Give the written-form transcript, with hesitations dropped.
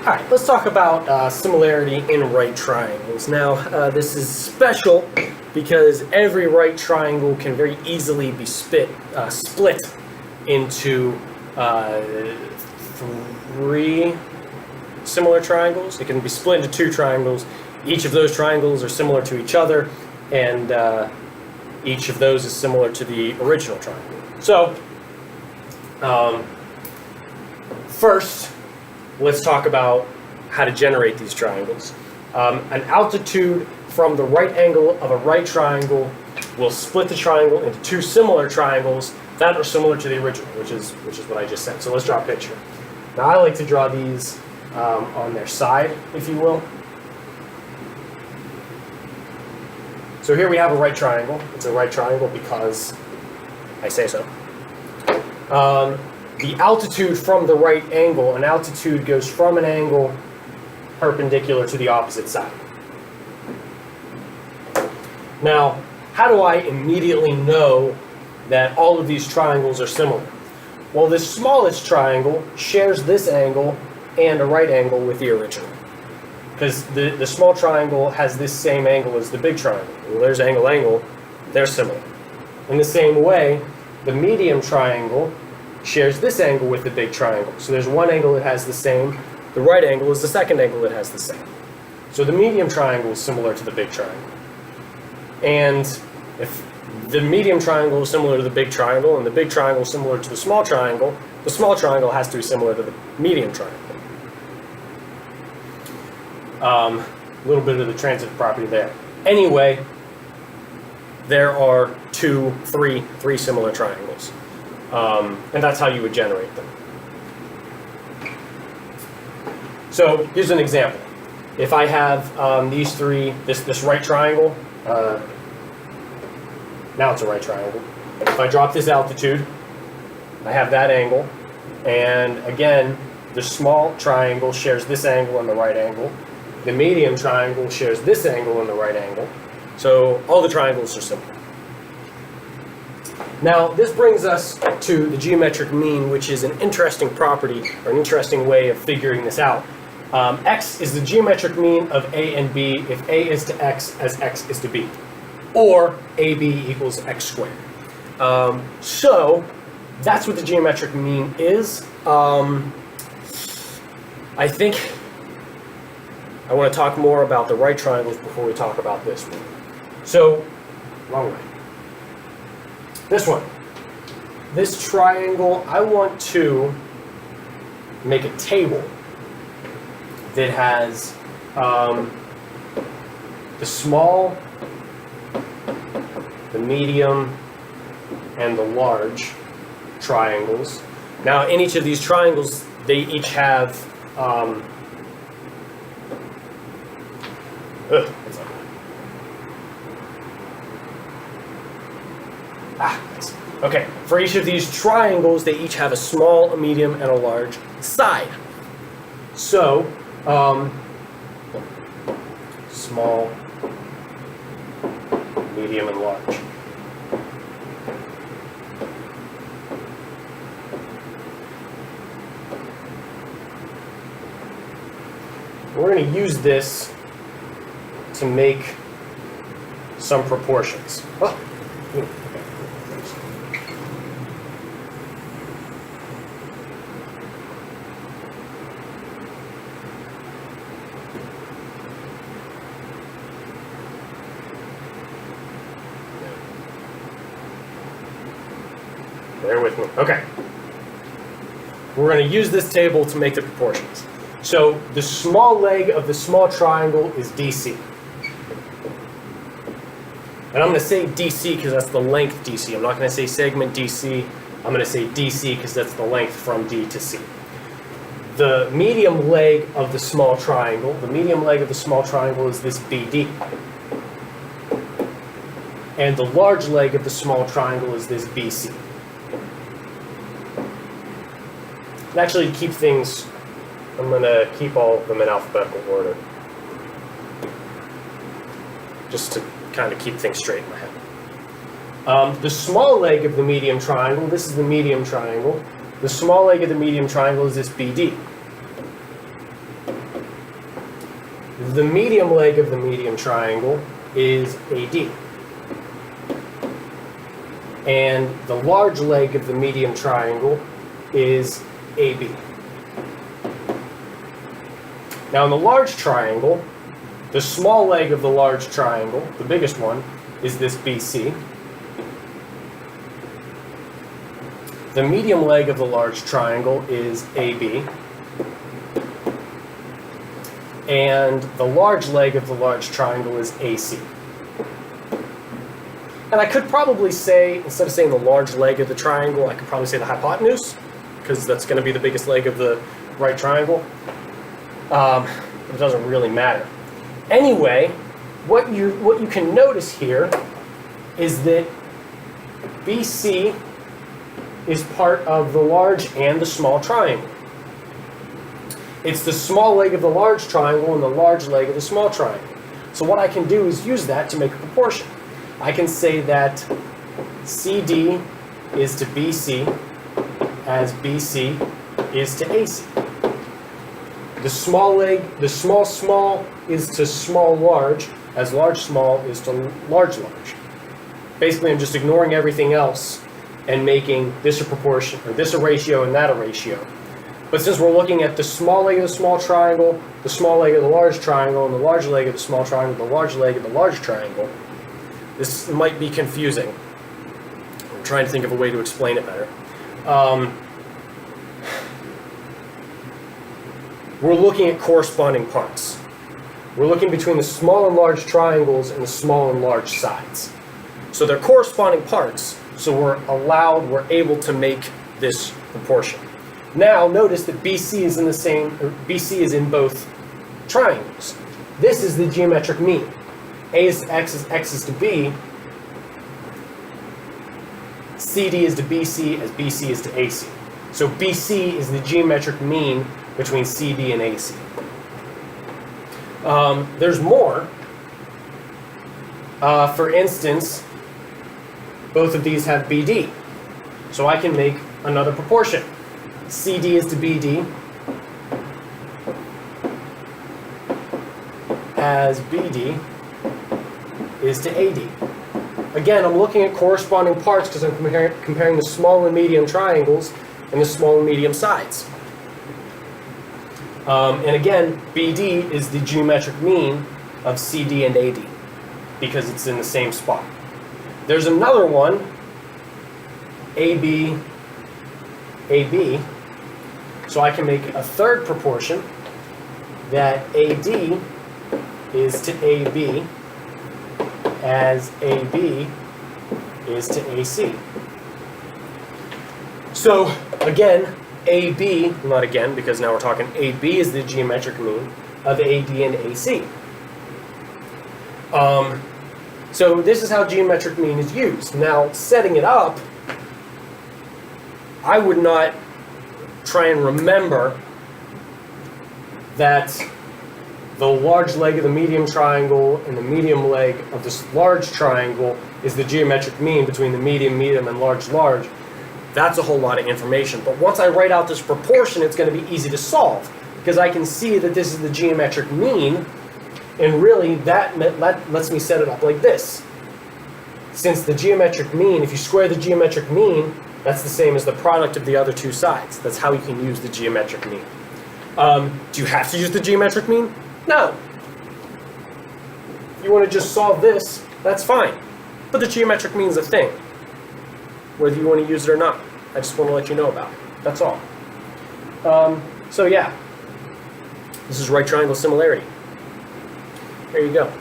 Alright, let's talk about similarity in right triangles. Now, this is special because every right triangle can very easily be split into three similar triangles. It can be split into two triangles. Each of those triangles are similar to each other, and each of those is similar to the original triangle. So, first, let's talk about how to generate these triangles. An altitude from the right angle of a right triangle will split the triangle into two similar triangles that are similar to the original, which is what I just said. So let's draw a picture. Now I like to draw these on their side, if you will. So here we have a right triangle. It's a right triangle because I say so. The altitude from the right angle, an altitude goes from an angle perpendicular to the opposite side. Now, how do I immediately know that all of these triangles are similar? Well, this smallest triangle shares this angle and a right angle with the original, because the small triangle has this same angle as the big triangle. Well, there's angle, they're similar. In the same way, the medium triangle shares this angle with the big triangle. So there's one angle that has the same. The right angle is the second angle that has the same. So the medium triangle is similar to the big triangle. And if the medium triangle is similar to the big triangle and the big triangle is similar to the small triangle has to be similar to the medium triangle. A little bit of the transitive property there. Anyway, there are three similar triangles. And that's how you would generate them. So here's an example. If I have these three, this right triangle, now it's a right triangle. If I drop this altitude, I have that angle, and again, the small triangle shares this angle and the right angle. The medium triangle shares this angle and the right angle. So all the triangles are similar. Now, this brings us to the geometric mean, which is an interesting property, or an interesting way of figuring this out. X is the geometric mean of A and B if A is to X as X is to B, or AB equals X squared. So, that's what the geometric mean is. I think I want to talk more about the right triangles before we talk about this one. So, wrong way. This one. This triangle, I want to make a table that has the small, the medium, and the large triangles. Now, in each of these triangles, they each have okay, for each of these triangles, they each have a small, a medium, and a large side. So, small, medium, and large. We're going to use this to make some proportions. Oh. Bear with me. Okay. We're going to use this table to make the proportions. So the small leg of the small triangle is DC. And I'm going to say DC because that's the length DC. I'm not going to say segment DC. I'm going to say DC because that's the length from D to C. The medium leg of the small triangle, is this BD. And the large leg of the small triangle is this BC. And actually keep things, I'm going to keep all of them in alphabetical order, just to kind of keep things straight in my head. The small leg of the medium triangle, this is the medium triangle. The small leg of the medium triangle is this BD. The medium leg of the medium triangle is AD. And the large leg of the medium triangle is AB. Now in the large triangle, the small leg of the large triangle, the biggest one, is this BC. The medium leg of the large triangle is AB. And the large leg of the large triangle is AC. And I could probably say, instead of saying the large leg of the triangle, I could probably say the hypotenuse, because that's going to be the biggest leg of the right triangle. But it doesn't really matter. Anyway, what you can notice here is that BC is part of the large and the small triangle. It's the small leg of the large triangle and the large leg of the small triangle. So what I can do is use that to make a proportion. I can say that CD is to BC as BC is to AC. The small leg, the small is to small large as large small is to large large. Basically, I'm just ignoring everything else and making this a proportion, or this a ratio and that a ratio. But since we're looking at the small leg of the small triangle, the small leg of the large triangle, and the large leg of the small triangle, the large leg of the large triangle, this might be confusing. I'm trying to think of a way to explain it better. We're looking at corresponding parts. We're looking between the small and large triangles and the small and large sides. So they're corresponding parts, so we're able to make this proportion. Now notice that BC is in BC is in both triangles. This is the geometric mean. A is to X is to B. CD is to BC as BC is to AC. So BC is the geometric mean between CD and AC. There's more. For instance, both of these have BD. So I can make another proportion. CD is to BD as BD is to AD. Again, I'm looking at corresponding parts because I'm comparing the small and medium triangles and the small and medium sides. And again, BD is the geometric mean of CD and AD because it's in the same spot. There's another one, AB, AB. So I can make a third proportion that AD is to AB as AB is to AC. So again, AB, not again because now we're talking AB is the geometric mean of AD and AC. So this is how geometric mean is used. Now setting it up, I would not try and remember that the large leg of the medium triangle and the medium leg of this large triangle is the geometric mean between the medium, and large. That's a whole lot of information. But once I write out this proportion, it's going to be easy to solve because I can see that this is the geometric mean, and really that lets me set it up like this. Since the geometric mean, if you square the geometric mean, that's the same as the product of the other two sides. That's how you can use the geometric mean. Do you have to use the geometric mean? No. If you want to just solve this, that's fine. But the geometric mean is a thing, whether you want to use it or not. I just want to let you know about it. That's all. So yeah, this is right triangle similarity. There you go.